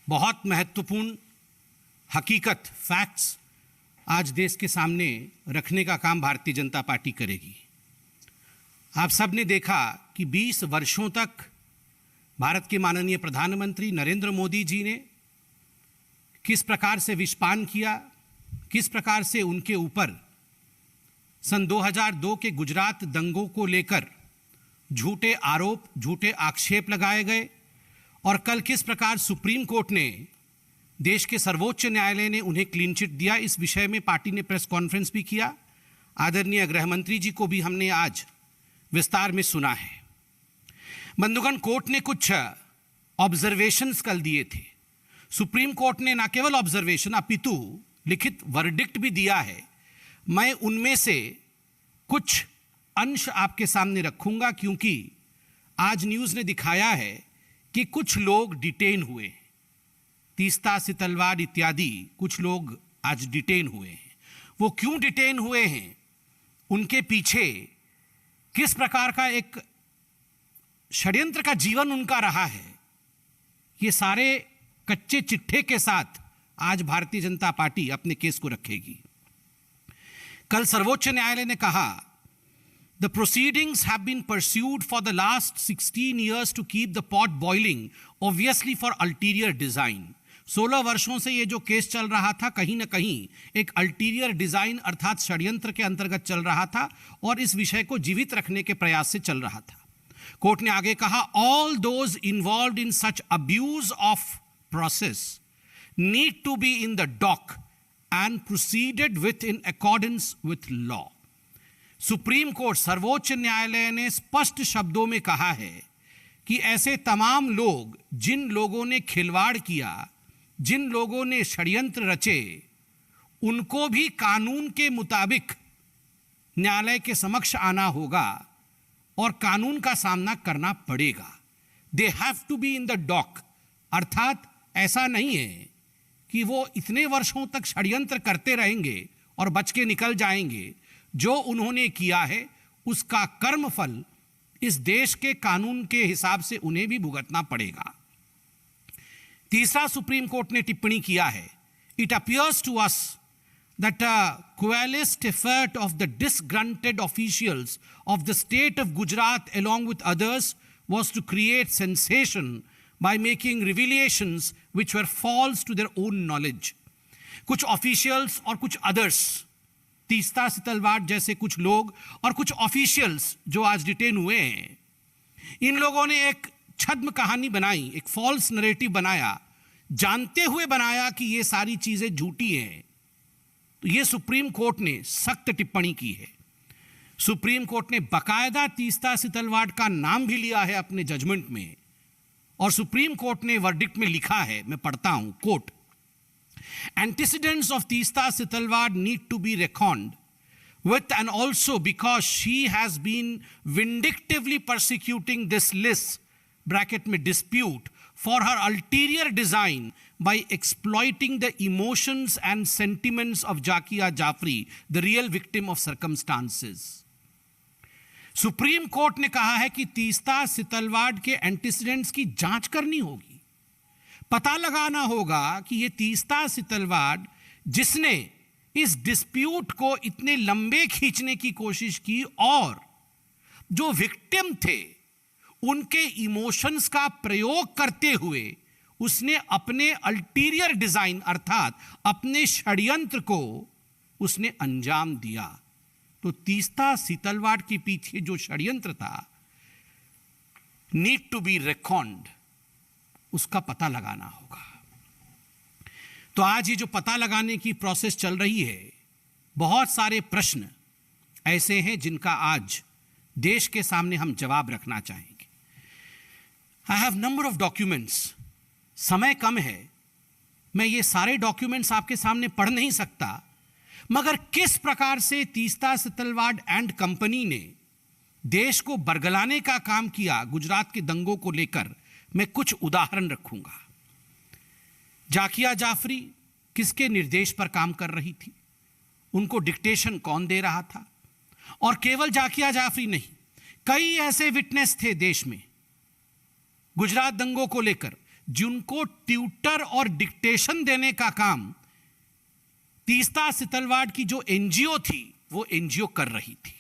बहुत महत्वपूर्ण हकीकत, फैक्ट्स आज देश के सामने रखने का काम भारतीय जनता पार्टी करेगी। आप सब ने देखा कि 20 वर्षों तक भारत के माननीय प्रधानमंत्री नरेंद्र मोदी जी ने किस प्रकार से विषपान किया, किस प्रकार से उनके ऊपर सन 2002 के गुजरात दंगों को लेकर झूठे आरोप, झूठे आक्षेप लगाए गए और कल किस प्रकार सुप्रीम कोर्ट ने, देश के सर्वोच्च न्यायालय ने उन्हें क्लीन चिट दिया। इस विषय में पार्टी ने प्रेस कॉन्फ्रेंस भी किया। आदरणीय गृह मंत्री जी को भी हमने आज विस्तार में सुना है। बंधुगण, कोर्ट ने कुछ ऑब्जर्वेशंस कल दिए थे। सुप्रीम कोर्ट ने न केवल ऑब्जर्वेशन अपितु लिखित वर्डिक्ट भी दिया है। मैं उनमें से कुछ अंश आपके सामने रखूंगा, क्योंकि आज न्यूज़ ने दिखाया है कि कुछ लोग डिटेन हुए हैं। तीस्ता, सितलवाड़ इत्यादि कुछ लोग आज डिटेन हुए हैं। वो क्यों डिटेन हुए हैं, उनके पीछे किस प्रकार का एक षड्यंत्र का जीवन उनका रहा है, ये सारे कच्चे चिट्ठे के साथ आज भारतीय जनता पार्टी अपने केस को रखेगी। कल सर्वोच्च न्यायालय ने कहा, The proceedings have been pursued for the last 16 years to keep the pot boiling, obviously for ulterior design. 16 वर्षों से ये जो केस चल रहा था, कहीं ना कहीं एक अल्टीरियर डिजाइन अर्थात षड्यंत्र के अंतर्गत चल रहा था और इस विषय को जीवित रखने के प्रयास से चल रहा था। कोर्ट ने आगे कहा, all those involved in such abuse of process need to be in the dock and proceeded with in accordance with law. Supreme court, सर्वोच्च न्यायालय ने स्पष्ट शब्दों में कहा है कि ऐसे तमाम लोग, जिन लोगों ने खिलवाड़ किया, जिन लोगों ने षड्यंत्र रचे, उनको भी कानून के मुताबिक न्यायालय के समक्ष आना होगा और कानून का सामना करना पड़ेगा। They have to be in the dock, अर्थात ऐसा नहीं है कि वो इतने वर्षों तक षड्यंत्र करते रहेंगे और बच के निकल जाएंगे। जो उन्होंने किया है उसका कर्मफल इस देश के कानून के हिसाब से उन्हें भी भुगतना पड़ेगा। तीसरा, सुप्रीम कोर्ट ने टिप्पणी किया है, it appears to us that a coalesced effort of the disgruntled officials of the state of Gujarat along with others was to create sensation by making revelations which were false to their own knowledge. कुछ officials और कुछ others, Teesta, Setalvad जैसे कुछ लोग और कुछ officials जो आज डिटेन हुए हैं, इन लोगों ने एक छद्म कहानी बनाई, एक फॉल्स नरेटिव बनाया, जानते हुए बनाया कि ये सारी चीजें झूठी हैं। तो ये सुप्रीम कोर्ट ने सख्त टिप्पणी की है। सुप्रीम कोर्ट ने बकायदा तीस्ता, सितलवाड़ का नाम भी लिया है अपने जजमेंट में और सुप्रीम कोर्ट ने वर्डिक्ट में लिखा है, मैं पढ़ता हूं, court, antecedents of Teesta Sitalwad need to be reckoned with, and also because she has been vindictively persecuting this list bracket में dispute for her ulterior design by exploiting the emotions and sentiments of Zakia Jafri, the real victim of circumstances. Supreme court ने कहा है कि तीस्ता, सितलवाड़ के antecedents की जांच करनी होगी, पता लगाना होगा कि ये तीस्ता, सितलवाड़ जिसने इस डिस्प्यूट को इतने लंबे खींचने की कोशिश की और जो विक्टिम थे उनके इमोशंस का प्रयोग करते हुए उसने अपने अल्टीरियर डिजाइन अर्थात अपने षड्यंत्र को उसने अंजाम दिया। तो तीस्ता, सितलवाड़ के पीछे जो षड्यंत्र था, नीड टू बी रेकॉन्ड, उसका पता लगाना होगा। तो आज ये जो पता लगाने की प्रोसेस चल रही है, बहुत सारे प्रश्न ऐसे हैं जिनका आज देश के सामने हम जवाब रखना चाहेंगे। I have number of documents, समय कम है, मैं ये सारे डॉक्यूमेंट्स आपके सामने पढ़ नहीं सकता, मगर किस प्रकार से तीस्ता, सितलवाड़ एंड कंपनी ने देश को बरगलाने का काम किया गुजरात के दंगों को लेकर, मैं कुछ उदाहरण रखूंगा। जाकिया जाफरी किसके निर्देश पर काम कर रही थी, उनको डिक्टेशन कौन दे रहा था, और केवल जाकिया जाफरी नहीं, कई ऐसे विटनेस थे देश में गुजरात दंगों को लेकर जिनको ट्यूटर और डिक्टेशन देने का काम तीस्ता सितलवाड़ की जो एनजीओ थी वो एनजीओ कर रही थी।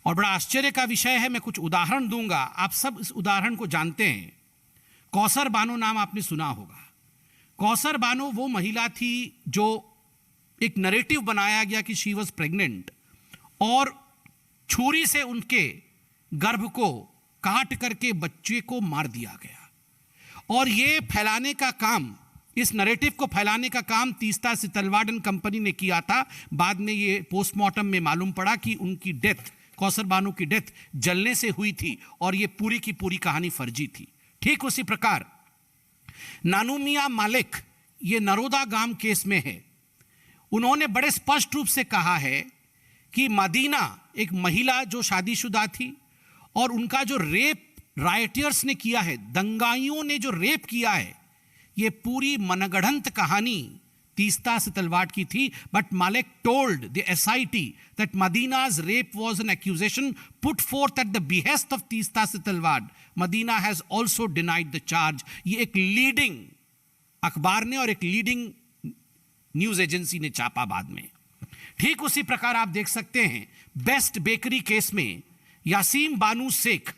और बड़ा आश्चर्य का विषय है, मैं कुछ उदाहरण दूंगा, आप सब इस उदाहरण को जानते हैं। कौसर बानो नाम आपने सुना होगा। कौसर बानो वो महिला थी जो एक नरेटिव बनाया गया कि शी वॉज प्रेग्नेंट और छुरी से उनके गर्भ को काट करके बच्चे को मार दिया गया। और ये फैलाने का काम, इस नरेटिव को फैलाने का काम तीस्ता सितलवाड़ एंड कंपनी ने किया था। बाद में ये पोस्टमार्टम में मालूम पड़ा कि उनकी डेथ, कौसर बानो की डेथ जलने से हुई थी और ये पूरी की पूरी कहानी फर्जी थी। ठीक उसी प्रकार नानूमिया मालिक, ये नरोदा गांव केस में है, उन्होंने बड़े स्पष्ट रूप से कहा है कि मदीना एक महिला जो शादीशुदा थी और उनका जो रेप राइटर्स ने किया है, दंगाइयों ने जो रेप किया है, ये पूरी मनगढ़ंत कहानी तीस्ता सितलवाड़ की थी। But Malik told the SIT that Madina's rape was an accusation put forth at the behest of Teesta Setalvad. Madina has also denied the charge. ये एक लीडिंग अखबार ने और एक लीडिंग न्यूज एजेंसी ने छापा बाद में। ठीक उसी प्रकार आप देख सकते हैं बेस्ट बेकरी केस में यासीम बानू शेख,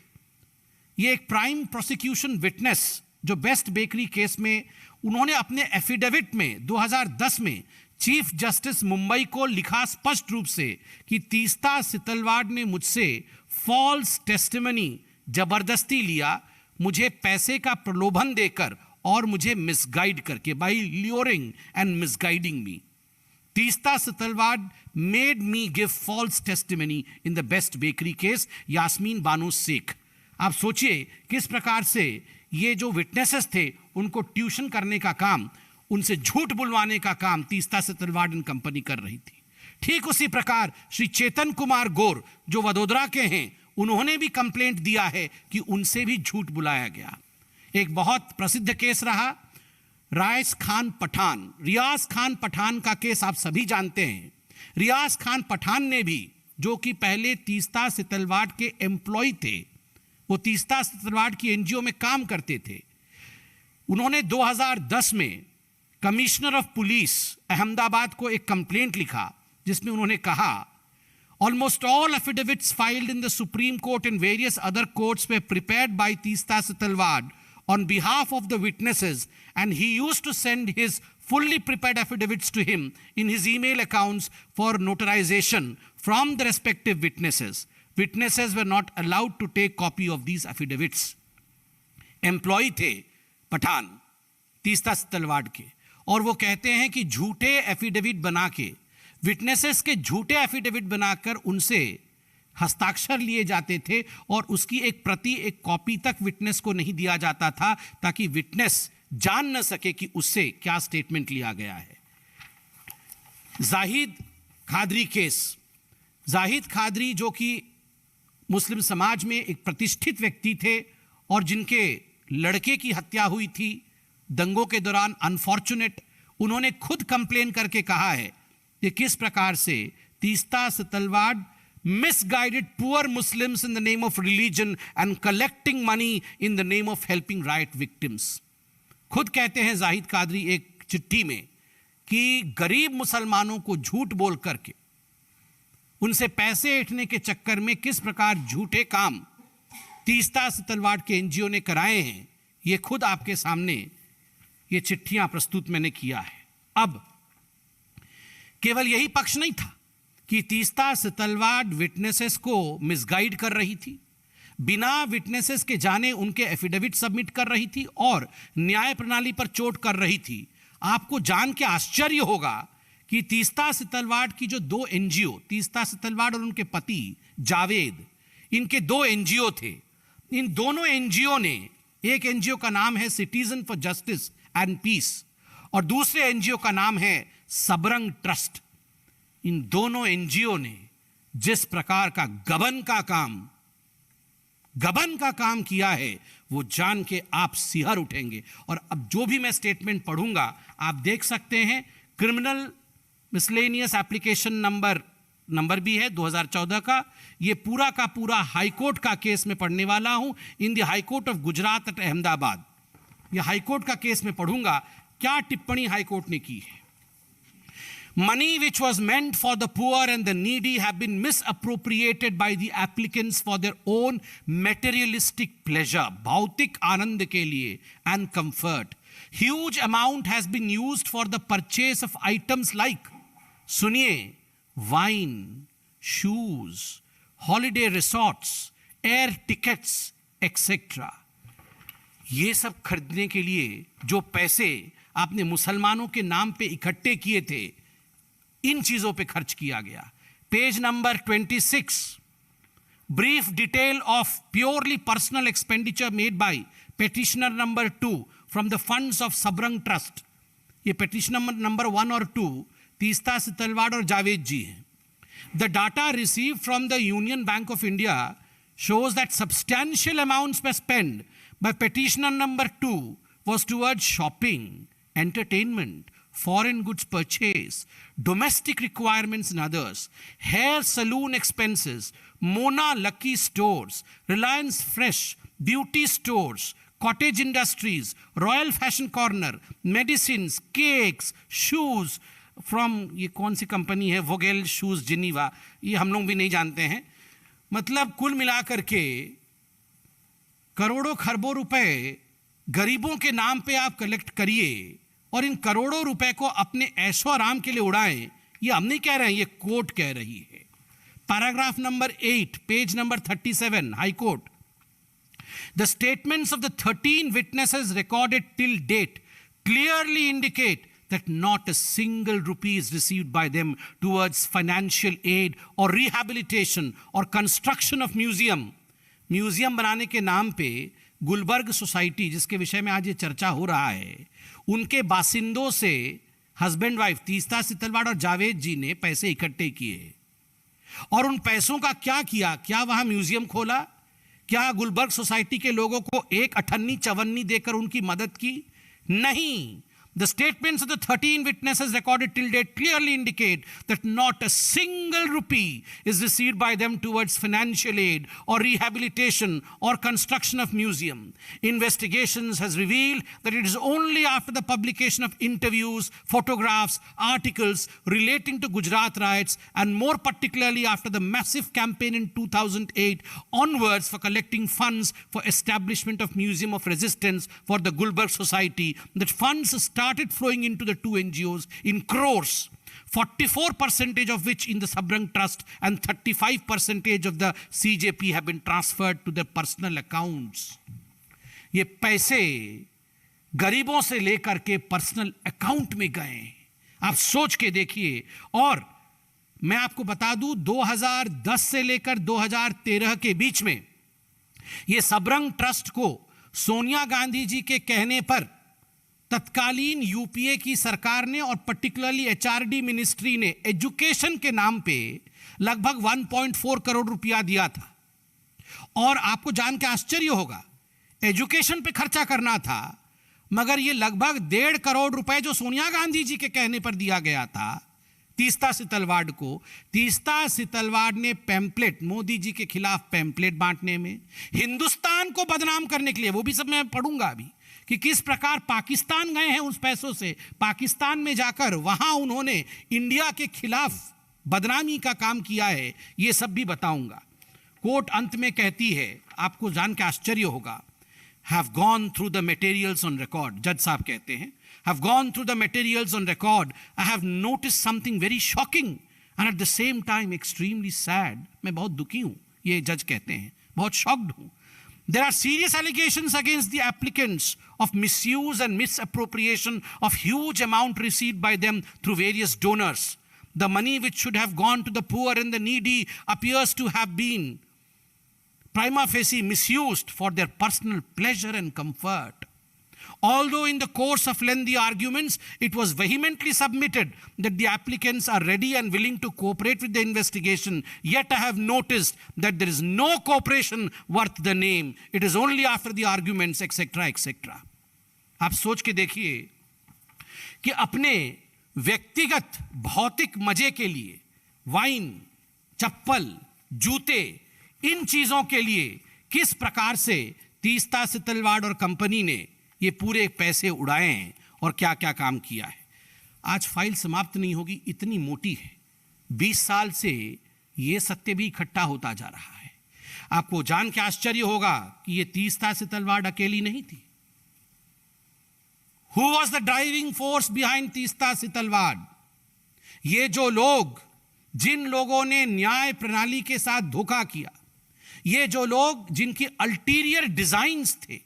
ये एक प्राइम प्रोसिक्यूशन विटनेस जो बेस्ट बेकरी केस में, उन्होंने अपने एफिडेविट में 2010 में चीफ जस्टिस मुंबई को लिखा स्पष्ट रूप से कि तीस्ता सितलवाड़ ने मुझसे फॉल्स टेस्टिमनी जबरदस्ती लिया, मुझे पैसे का प्रलोभन देकर और मुझे मिसगाइड करके, by luring and misguiding me. Teesta Setalvad made me give false testimony in the Best Bakery case, Yasmeen Bano Sheikh. आप सोचिए किस प्रकार से ये जो विटनेसेस थे उनको ट्यूशन करने का काम, उनसे झूठ बुलवाने का काम तीस्ता सितलवाड़ एंड कंपनी कर रही थी। ठीक उसी प्रकार श्री चेतन कुमार गौर जो वडोदरा के हैं, उन्होंने भी कंप्लेंट दिया है कि उनसे भी झूठ बुलाया गया। एक बहुत प्रसिद्ध केस रहा रियाज खान पठान का केस आप सभी जानते हैं। रियाज खान पठान ने भी, जो कि पहले तीस्ता सितलवाड़ के एम्प्लॉय थे, वो तीस्ता सितलवाड़ की एनजीओ में काम करते थे, उन्होंने 2010 में कमिश्नर ऑफ पुलिस अहमदाबाद को एक कंप्लेंट लिखा जिसमें उन्होंने कहा almost all affidavits filed in the Supreme Court and various other courts were prepared by Teesta Setalvad on behalf of the witnesses, and he used to send his fully prepared affidavits to him in his email accounts for notarization from the respective witnesses. Witnesses were not allowed to take copy of these affidavits. Employee थे पठान तीस्ता सितलवाड़ के, और वो कहते हैं कि झूठे affidavit बना के, विटनेसेस के झूठे एफिडेविट बनाकर उनसे हस्ताक्षर लिए जाते थे और उसकी एक प्रति, एक कॉपी तक विटनेस को नहीं दिया जाता था ताकि विटनेस जान न सके कि उससे क्या स्टेटमेंट लिया गया है। जाहिद खादरी केस, जाहिद खादरी जो कि मुस्लिम समाज में एक प्रतिष्ठित व्यक्ति थे और जिनके लड़के की हत्या हुई थी दंगों के दौरान, अनफॉर्चुनेट, उन्होंने खुद कंप्लेन करके कहा है कि किस प्रकार से Teesta Setalvad misguided poor Muslims in the name of religion and collecting money in the name of helping riot victims. खुद कहते हैं जाहिद कादरी एक चिट्ठी में कि गरीब मुसलमानों को झूठ बोल करके उनसे पैसे ऐंठने के चक्कर में किस प्रकार झूठे काम तीस्ता सितलवाड़ के एनजीओ ने कराए हैं, ये खुद आपके सामने ये चिट्ठियां प्रस्तुत मैंने किया है। अब केवल यही पक्ष नहीं था कि तीस्ता सितलवाड़ विटनेसेस को मिसगाइड कर रही थी, बिना विटनेसेस के जाने उनके एफिडेविट सबमिट कर रही थी और न्याय प्रणाली पर चोट कर रही थी। आपको जान के आश्चर्य होगा कि तीस्ता सितलवाड़ की जो दो एनजीओ, तीस्ता सितलवाड़ और उनके पति जावेद, इनके दो एनजीओ थे। इन दोनों एनजीओ ने, एक एनजीओ का नाम है Citizen for Justice and Peace और दूसरे एनजीओ का नाम है सबरंग ट्रस्ट। इन दोनों एनजीओ ने जिस प्रकार का गबन का काम किया है वो जान के आप सिहर उठेंगे। और अब जो भी मैं स्टेटमेंट पढ़ूंगा आप देख सकते हैं, क्रिमिनल मिसलेनियस एप्लीकेशन नंबर भी है 2014 का। ये पूरा का पूरा हाईकोर्ट का केस में पढ़ने वाला हूं, in the high court of Gujarat at Ahmedabad. या हाईकोर्ट का केस में पढ़ूंगा, क्या टिप्पणी हाईकोर्ट ने की है। Money which was meant for the poor and the needy have been misappropriated by the applicants for their own materialistic pleasure, भौतिक आनंद के लिए and comfort. Huge amount has been used for the purchase of items like, सुनिए, wine, shoes, holiday resorts, air tickets, etc. ये सब खरीदने के लिए जो पैसे आपने मुसलमानों के नाम पे इकट्ठे किए थे, इन चीजों पे खर्च किया गया। Page number 26, brief detail of purely personal expenditure made by petitioner number 2 from the funds of Sabrang trust. ये पेटिशनर नंबर 1 और 2 तीस्ता सितलवाड़ और जावेद जी हैं। The data received from the union bank of India shows that substantial amounts were spent by petitioner number 2 was towards shopping, entertainment, foreign goods purchase, domestic requirements and others, hair salon expenses, Mona Lucky stores, Reliance Fresh, beauty stores, cottage industries, Royal Fashion Corner, medicines, cakes, shoes from ये कौन सी company है, Vogel shoes Geneva, ये हम लोग भी नहीं जानते हैं। मतलब कुल मिलाकर के करोड़ों खरबों रुपए गरीबों के नाम पे आप कलेक्ट करिए और इन करोड़ों रुपए को अपने ऐशो आराम के लिए उड़ाएं। ये हम नहीं कह रहे हैं, ये कोर्ट कह रही है। Paragraph number 8, page number 37, high court. The statements of the 13 witnesses recorded till date clearly indicate that not a single rupee is received by them towards financial aid or rehabilitation or construction of museum. Museum बनाने के नाम पे Gulberg society, जिसके विषय में आज ये चर्चा हो रहा है, उनके बासिंदों से हस्बैंड वाइफ तीस्ता सितलवाड़ और जावेद जी ने पैसे इकट्ठे किए और उन पैसों का क्या किया? क्या वहां म्यूजियम खोला? क्या गुलबर्ग सोसाइटी के लोगों को एक अठन्नी चवन्नी देकर उनकी मदद की? नहीं। The statements of the 13 witnesses recorded till date clearly indicate that not a single rupee is received by them towards financial aid or rehabilitation or construction of museum. Investigations has revealed that it is only after the publication of interviews, photographs, articles relating to Gujarat riots, and more particularly after the massive campaign in 2008 onwards for collecting funds for establishment of Museum of Resistance for the Gulbarg Society, that funds started flowing into the two NGOs in crores, 44% of which in the Sabrang Trust and 35% of the CJP have been transferred to their personal accounts. ये पैसे गरीबों से लेकर के personal account में गए, आप सोच के देखिए। और मैं आपको बता दूं, 2010 से लेकर 2013 के बीच में ये सबरंग ट्रस्ट को सोनिया गांधी जी के कहने पर तत्कालीन यूपीए की सरकार ने और पर्टिकुलरली एचआरडी मिनिस्ट्री ने एजुकेशन के नाम पे लगभग 1.4 करोड़ रुपया दिया था। और आपको जान के आश्चर्य होगा, एजुकेशन पे खर्चा करना था, मगर ये लगभग 1.5 करोड़ रुपए जो सोनिया गांधी जी के कहने पर दिया गया था तीस्ता सितलवाड़ को, तीस्ता सितलवाड़ ने पैम्पलेट, मोदी जी के खिलाफ पैम्पलेट बांटने में, हिंदुस्तान को बदनाम करने के लिए, वो भी सब मैं पढ़ूंगा अभी कि किस प्रकार पाकिस्तान गए हैं उस पैसों से, पाकिस्तान में जाकर वहां उन्होंने इंडिया के खिलाफ बदनामी का काम किया है, ये सब भी बताऊंगा। कोर्ट अंत में कहती है, आपको जान के आश्चर्य होगा, have gone through the materials on record, जज साहब कहते हैं, have gone through the materials on record, I have notice something very shocking and at the same time extremely sad. मैं बहुत दुखी हूं, ये जज कहते हैं, बहुत शॉक्ड हूं। There are serious allegations against the applicants of misuse and misappropriation of huge amount received by them through various donors. The money which should have gone to the poor and the needy appears to have been prima facie misused for their personal pleasure and comfort. Although in the course of lengthy arguments, it was vehemently submitted that the applicants are ready and willing to cooperate with the investigation, yet I have noticed that there is no cooperation worth the name. It is only after the arguments, etc., etc. आप सोच के देखिए कि अपने व्यक्तिगत भौतिक मजे के लिए वाइन, चप्पल, जूते, इन चीजों के लिए किस प्रकार से तीस्ता सितलवाड़ और कंपनी ने ये पूरे पैसे उड़ाए हैं और क्या क्या काम किया है। आज फाइल समाप्त नहीं होगी, इतनी मोटी है। 20 साल से ये सत्य भी इकट्ठा होता जा रहा है। आपको जान के आश्चर्य होगा कि ये तीस्ता से तलवार अकेली नहीं थी। Who was the driving force behind Teesta से तलवार? ये जो लोग, जिन लोगों ने न्याय प्रणाली के साथ धोखा किया, ये जो लोग जिनकी अल्टीरियर डिजाइन्स थे,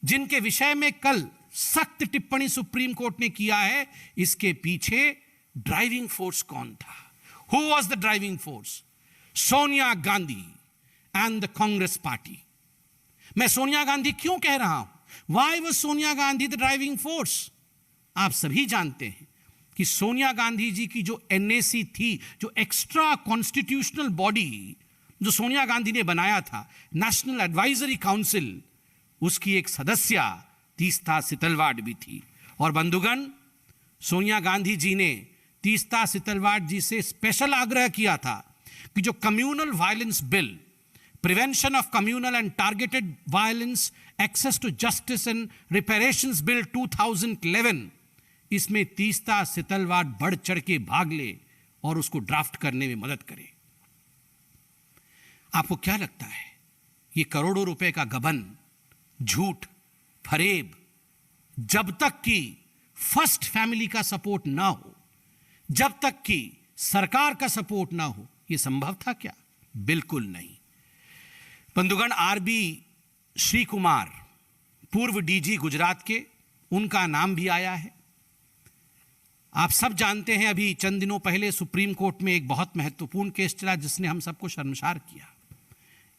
जिनके विषय में कल सख्त टिप्पणी सुप्रीम कोर्ट ने किया है, इसके पीछे ड्राइविंग फोर्स कौन था? Who was the driving force? Sonia Gandhi and the Congress party. मैं सोनिया गांधी क्यों कह रहा हूं? Why was Sonia Gandhi the driving force? आप सभी जानते हैं कि सोनिया गांधी जी की जो एनएसी थी, जो एक्स्ट्रा कॉन्स्टिट्यूशनल बॉडी जो सोनिया गांधी ने बनाया था, नेशनल एडवाइजरी काउंसिल, उसकी एक सदस्य तीस्ता सितलवाड़ भी थी। और बंधुगण, सोनिया गांधी जी ने तीस्ता सितलवाड़ जी से स्पेशल आग्रह किया था कि जो communal violence bill, prevention of communal and targeted violence, access to justice and reparations bill 2011, इसमें तीस्ता सितलवाड़ बढ़ चढ़ के भाग ले और उसको ड्राफ्ट करने में मदद करे। आपको क्या लगता है, ये करोड़ों रुपए का गबन, झूठ, फरेब, जब तक कि फर्स्ट फैमिली का सपोर्ट ना हो, जब तक कि सरकार का सपोर्ट ना हो, यह संभव था क्या? बिल्कुल नहीं। बंधुगण, आरबी श्री कुमार, पूर्व डीजी गुजरात के, उनका नाम भी आया है। आप सब जानते हैं, अभी चंद दिनों पहले सुप्रीम कोर्ट में एक बहुत महत्वपूर्ण केस चला जिसने हम सबको शर्मसार किया,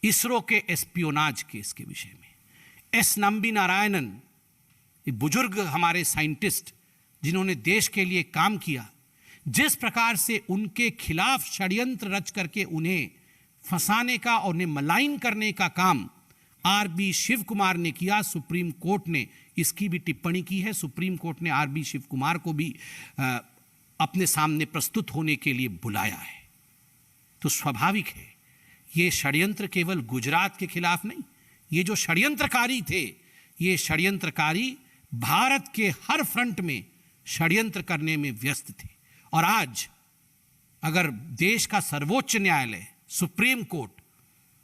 इसरो के एस्पियोनाज केस के विषय में। एस नंबी नारायणन, एक बुजुर्ग हमारे साइंटिस्ट जिन्होंने देश के लिए काम किया, जिस प्रकार से उनके खिलाफ षड्यंत्र रच करके उन्हें फंसाने का और उन्हें मलाइन करने का काम आरबी शिव कुमार ने किया, सुप्रीम कोर्ट ने इसकी भी टिप्पणी की है। सुप्रीम कोर्ट ने आरबी शिव कुमार को भी अपने सामने प्रस्तुत होने के लिए बुलाया है। तो स्वाभाविक है, ये षड्यंत्र केवल गुजरात के खिलाफ नहीं, ये जो षड्यंत्रकारी थे, ये षड्यंत्रकारी भारत के हर फ्रंट में षड्यंत्र करने में व्यस्त थे। और आज अगर देश का सर्वोच्च न्यायालय सुप्रीम कोर्ट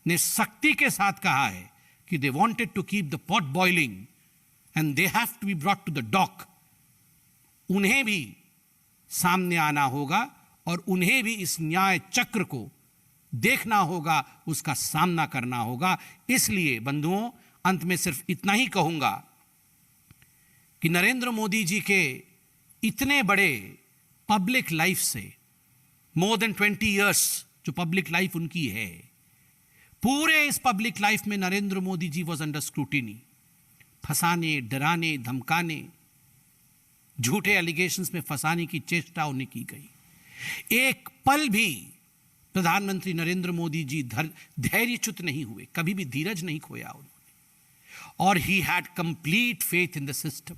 ने सख्ती के साथ कहा है कि they wanted to keep the pot boiling and they have to be brought to the dock, उन्हें भी सामने आना होगा और उन्हें भी इस न्याय चक्र को देखना होगा, उसका सामना करना होगा। इसलिए बंधुओं, अंत में सिर्फ इतना ही कहूंगा कि नरेंद्र मोदी जी के इतने बड़े पब्लिक लाइफ से, मोर देन 20 इयर्स जो पब्लिक लाइफ उनकी है, पूरे इस पब्लिक लाइफ में Narendra Modi ji was under scrutiny. फंसाने, डराने, धमकाने, झूठे एलिगेशंस में फंसाने की चेष्टा उन्हें की गई। एक पल भी प्रधानमंत्री नरेंद्र मोदी जी धैर्यच्युत नहीं हुए, कभी भी धीरज नहीं खोया उन्होंने। और he had complete faith in the system,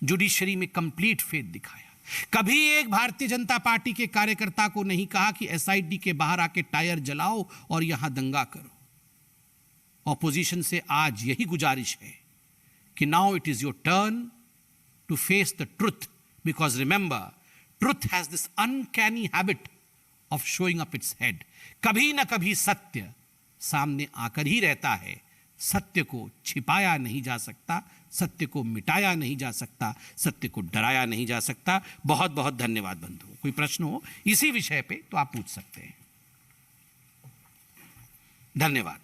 judiciary में कंप्लीट फेथ दिखाया। कभी एक भारतीय जनता पार्टी के कार्यकर्ता को नहीं कहा कि एसआईटी के बाहर आके टायर जलाओ और यहां दंगा करो। ऑपोजिशन से आज यही गुजारिश है कि now it is your turn to face the truth, because remember, truth has this uncanny habit of showing up its head. कभी ना कभी सत्य सामने आकर ही रहता है। सत्य को छिपाया नहीं जा सकता, सत्य को मिटाया नहीं जा सकता, सत्य को डराया नहीं जा सकता। बहुत बहुत धन्यवाद बंधुओं। कोई प्रश्न हो इसी विषय पे तो आप पूछ सकते हैं। धन्यवाद।